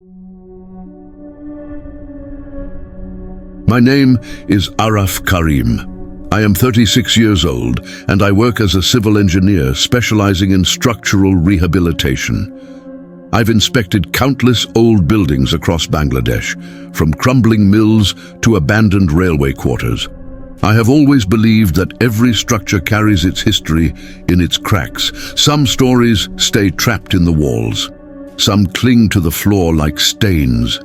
My name is Araf Karim. I am 36 years old and I work as a civil engineer specializing in structural rehabilitation. I've inspected countless old buildings across Bangladesh, from crumbling mills to abandoned railway quarters. I have always believed that every structure carries its history in its cracks. Some stories stay trapped in the walls. Some cling to the floor like stains.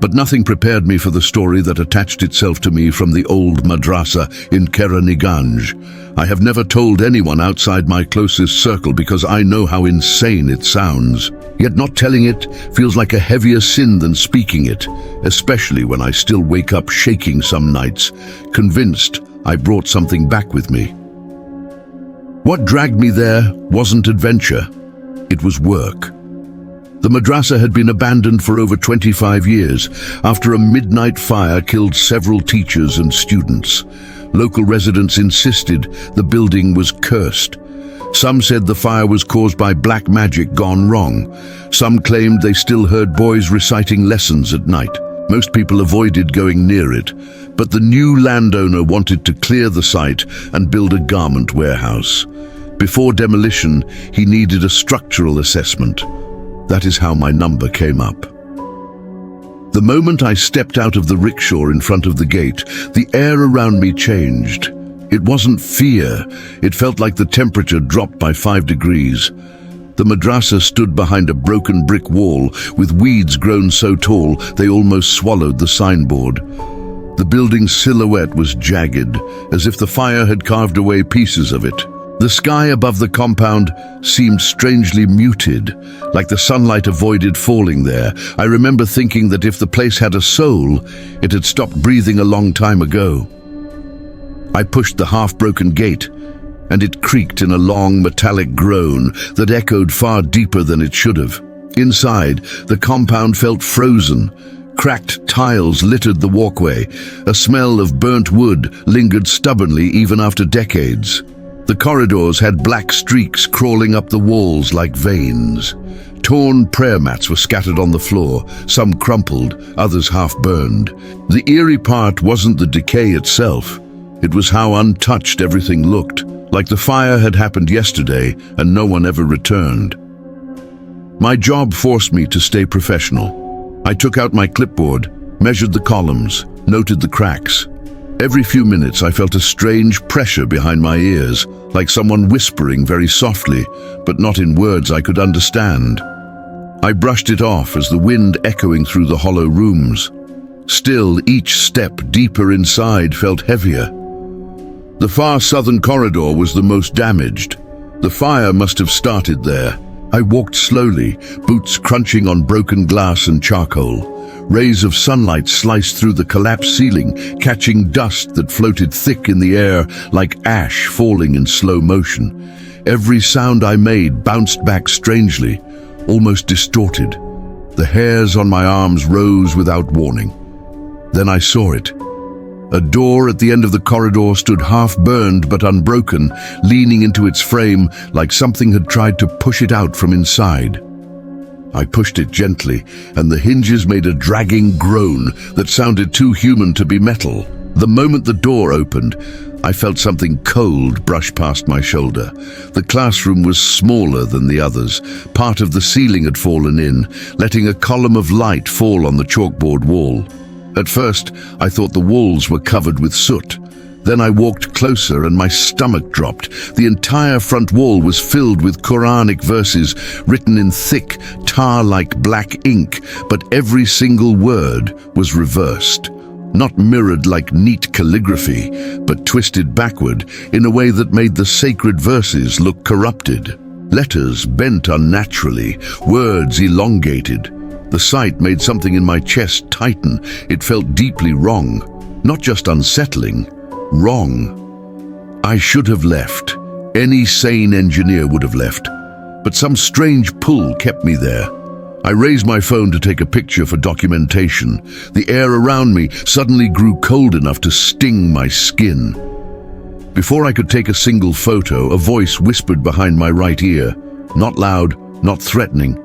But nothing prepared me for the story that attached itself to me from the old madrasa in Keraniganj. I have never told anyone outside my closest circle because I know how insane it sounds. Yet not telling it feels like a heavier sin than speaking it, especially when I still wake up shaking some nights, convinced I brought something back with me. What dragged me there wasn't adventure, it was work. The madrasa had been abandoned for over 25 years after a midnight fire killed several teachers and students. Local residents insisted the building was cursed. Some said the fire was caused by black magic gone wrong. Some claimed they still heard boys reciting lessons at night. Most people avoided going near it, but the new landowner wanted to clear the site and build a garment warehouse. Before demolition, he needed a structural assessment. That is how my number came up. The moment I stepped out of the rickshaw in front of the gate, the air around me changed. It wasn't fear, it felt like the temperature dropped by 5 degrees. The madrasa stood behind a broken brick wall with weeds grown so tall they almost swallowed the signboard. The building's silhouette was jagged, as if the fire had carved away pieces of it. The sky above the compound seemed strangely muted, like the sunlight avoided falling there. I remember thinking that if the place had a soul, it had stopped breathing a long time ago. I pushed the half-broken gate, and it creaked in a long metallic groan that echoed far deeper than it should have. Inside, the compound felt frozen. Cracked tiles littered the walkway. A smell of burnt wood lingered stubbornly even after decades. The corridors had black streaks crawling up the walls like veins. Torn prayer mats were scattered on the floor, some crumpled, others half-burned. The eerie part wasn't the decay itself. It was how untouched everything looked, like the fire had happened yesterday and no one ever returned. My job forced me to stay professional. I took out my clipboard, measured the columns, noted the cracks. Every few minutes I felt a strange pressure behind my ears, like someone whispering very softly, but not in words I could understand. I brushed it off as the wind echoing through the hollow rooms. Still, each step deeper inside felt heavier. The far southern corridor was the most damaged. The fire must have started there. I walked slowly, boots crunching on broken glass and charcoal. Rays of sunlight sliced through the collapsed ceiling, catching dust that floated thick in the air like ash falling in slow motion. Every sound I made bounced back strangely, almost distorted. The hairs on my arms rose without warning. Then I saw it. A door at the end of the corridor stood half-burned but unbroken, leaning into its frame like something had tried to push it out from inside. I pushed it gently, and the hinges made a dragging groan that sounded too human to be metal. The moment the door opened, I felt something cold brush past my shoulder. The classroom was smaller than the others. Part of the ceiling had fallen in, letting a column of light fall on the chalkboard wall. At first, I thought the walls were covered with soot. Then I walked closer and my stomach dropped. The entire front wall was filled with Qur'anic verses written in thick, tar-like black ink, but every single word was reversed. Not mirrored like neat calligraphy, but twisted backward in a way that made the sacred verses look corrupted. Letters bent unnaturally, words elongated. The sight made something in my chest tighten. It felt deeply wrong, not just unsettling. Wrong. I should have left. Any sane engineer would have left. But some strange pull kept me there. I raised my phone to take a picture for documentation. The air around me suddenly grew cold enough to sting my skin. Before I could take a single photo, a voice whispered behind my right ear. Not loud, not threatening.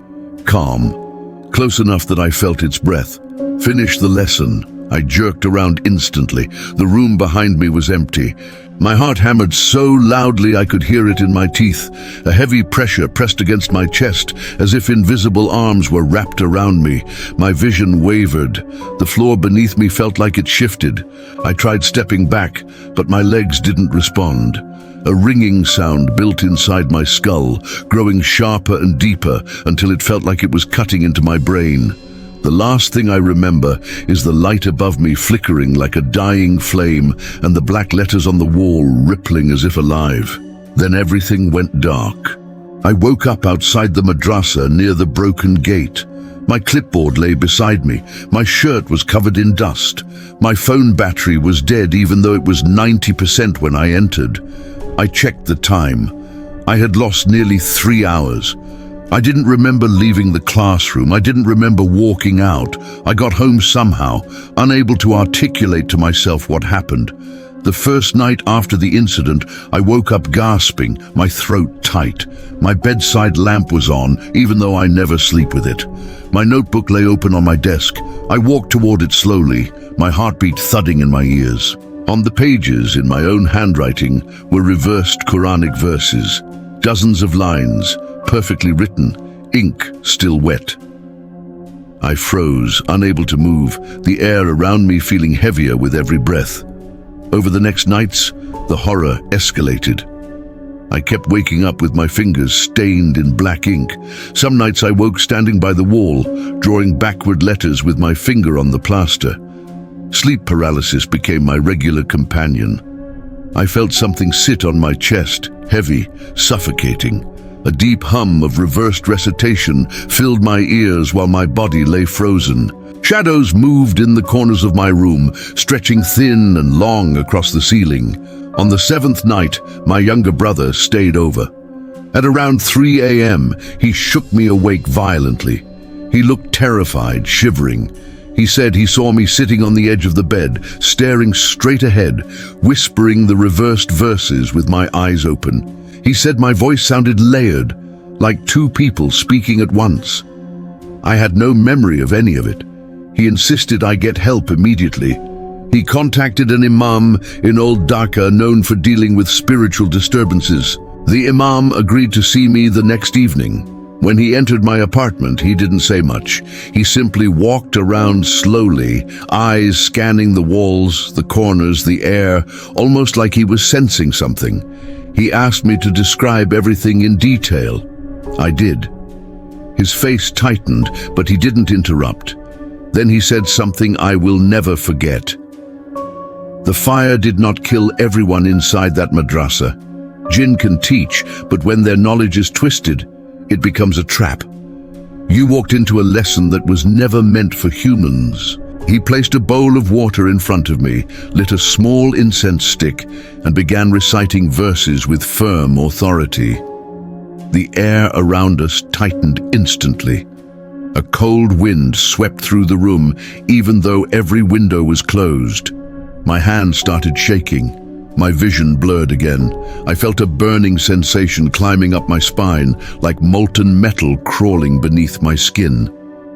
Calm. close enough that I felt its breath. Finish the lesson. I jerked around instantly. The room behind me was empty. My heart hammered so loudly I could hear it in my teeth. A heavy pressure pressed against my chest, as if invisible arms were wrapped around me. My vision wavered. The floor beneath me felt like it shifted. I tried stepping back, but my legs didn't respond. A ringing sound built inside my skull, growing sharper and deeper until it felt like it was cutting into my brain. The last thing I remember is the light above me flickering like a dying flame and the black letters on the wall rippling as if alive. Then everything went dark. I woke up outside the madrasa near the broken gate. My clipboard lay beside me. My shirt was covered in dust. My phone battery was dead even though it was 90% when I entered. I checked the time. I had lost nearly 3 hours. I didn't remember leaving the classroom. I didn't remember walking out. I got home somehow, unable to articulate to myself what happened. The first night after the incident, I woke up gasping, my throat tight. My bedside lamp was on, even though I never sleep with it. My notebook lay open on my desk. I walked toward it slowly, my heartbeat thudding in my ears. On the pages, in my own handwriting, were reversed Qur'anic verses. Dozens of lines, perfectly written, ink still wet. I froze, unable to move, the air around me feeling heavier with every breath. Over the next nights, the horror escalated. I kept waking up with my fingers stained in black ink. Some nights I woke standing by the wall, drawing backward letters with my finger on the plaster. Sleep paralysis became my regular companion. I felt something sit on my chest, heavy, suffocating. A deep hum of reversed recitation filled my ears while my body lay frozen. Shadows moved in the corners of my room, stretching thin and long across the ceiling. On the 7th night, my younger brother stayed over. At around 3 a.m., he shook me awake violently. He looked terrified, shivering. He said he saw me sitting on the edge of the bed, staring straight ahead, whispering the reversed verses with my eyes open. He said my voice sounded layered, like two people speaking at once. I had no memory of any of it. He insisted I get help immediately. He contacted an imam in old Dhaka known for dealing with spiritual disturbances. The imam agreed to see me the next evening. When he entered my apartment, he didn't say much. He simply walked around slowly, eyes scanning the walls, the corners, the air, almost like he was sensing something. He asked me to describe everything in detail. I did. His face tightened, but he didn't interrupt. Then he said something I will never forget. The fire did not kill everyone inside that madrasa. Jinn can teach, but when their knowledge is twisted, it becomes a trap. You walked into a lesson that was never meant for humans. He placed a bowl of water in front of me, lit a small incense stick, and began reciting verses with firm authority. The air around us tightened instantly. A cold wind swept through the room, even though every window was closed. My hand started shaking. My vision blurred again. I felt a burning sensation climbing up my spine, like molten metal crawling beneath my skin.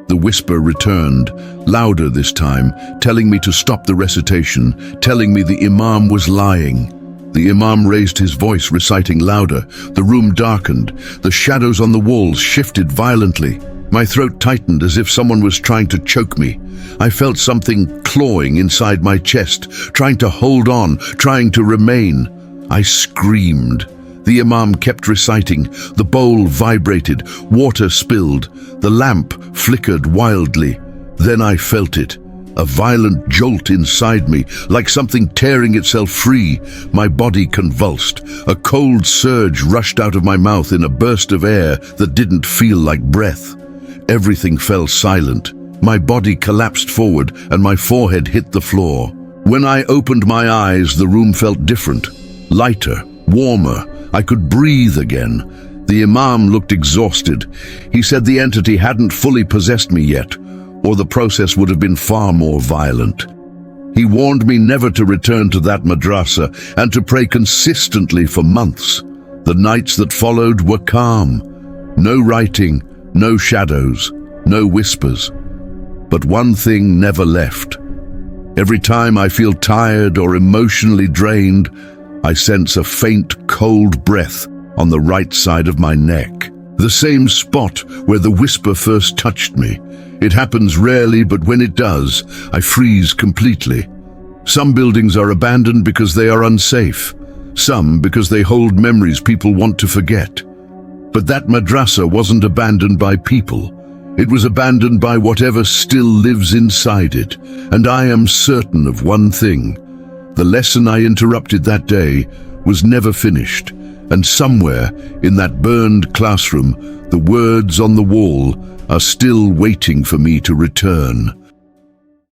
The whisper returned, louder this time, telling me to stop the recitation, telling me the imam was lying. The imam raised his voice, reciting louder. The room darkened. The shadows on the walls shifted violently. My throat tightened as if someone was trying to choke me. I felt something clawing inside my chest, trying to hold on, trying to remain. I screamed. The imam kept reciting. The bowl vibrated. Water spilled. The lamp flickered wildly. Then I felt it. A violent jolt inside me, like something tearing itself free. My body convulsed. A cold surge rushed out of my mouth in a burst of air that didn't feel like breath. Everything fell silent. My body collapsed forward and my forehead hit the floor. When I opened my eyes, the room felt different. Lighter, warmer. I could breathe again. The imam looked exhausted. He said the entity hadn't fully possessed me yet, or the process would have been far more violent. He warned me never to return to that madrasa and to pray consistently for months. The nights that followed were calm. No writing, no shadows, no whispers. But one thing never left. Every time I feel tired or emotionally drained, I sense a faint, cold breath on the right side of my neck. The same spot where the whisper first touched me. It happens rarely, but when it does, I freeze completely. Some buildings are abandoned because they are unsafe. Some because they hold memories people want to forget. But that madrasa wasn't abandoned by people. It was abandoned by whatever still lives inside it. And I am certain of one thing. The lesson I interrupted that day was never finished. And somewhere in that burned classroom, the words on the wall are still waiting for me to return.